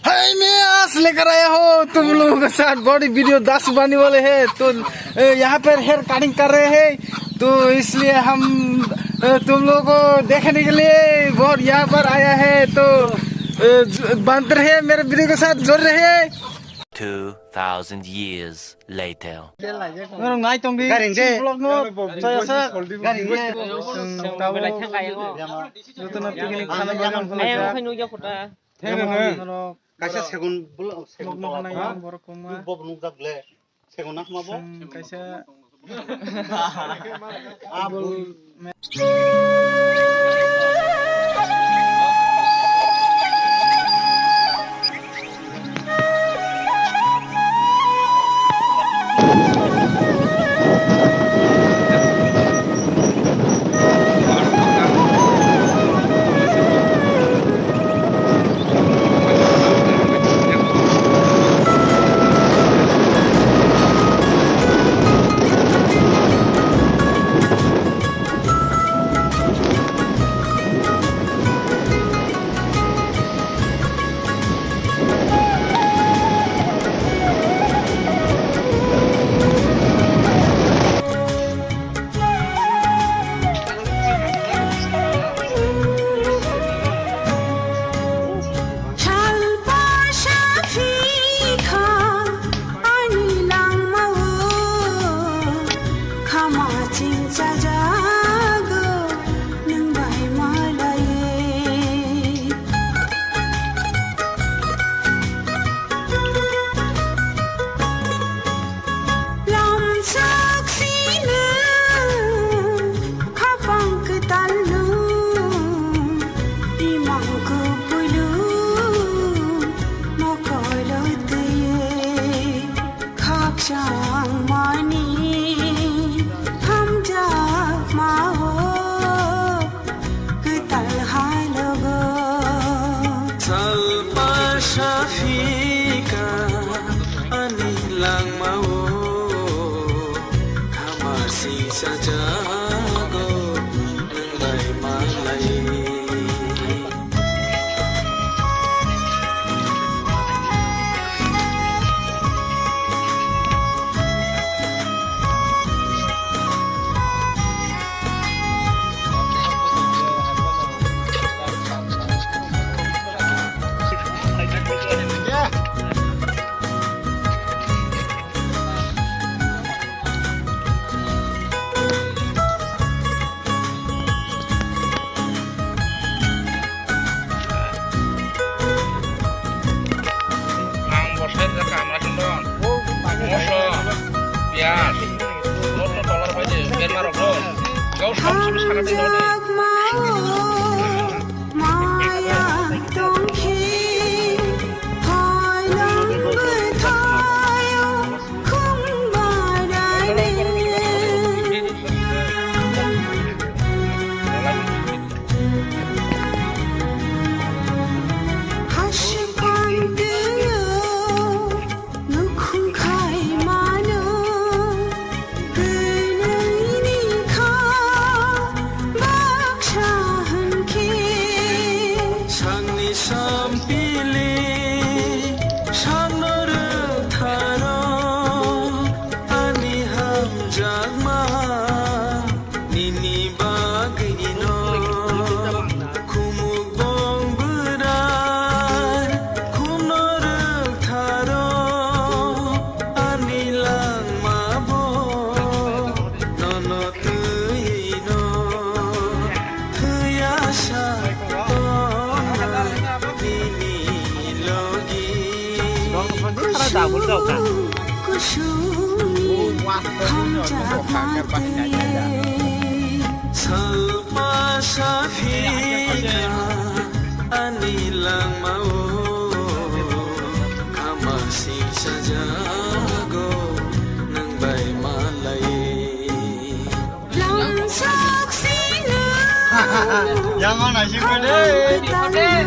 हाय मैं आज लेकर आया हूँ तुम लोगों के साथ बड़ी वीडियो 10 बनने वाले हैं। तो यहाँ पर हेयर कटिंग कर रहे हैं, तो इसलिए हम तुम लोगों को देखने के लिए बहुत यहाँ पर आया है। तो बंद रहे, मेरे वीडियो के साथ जुड़ रहे। 2000 years later. Orang naik tong di vlog no, saya sa garing ye. Tahu itu nanti gini kana bagan pun aja. Kaisa segun blog Segun mana yang borokoma. bob nuk jagle segun nak mabo. Kaisa abul jangan asyik deh.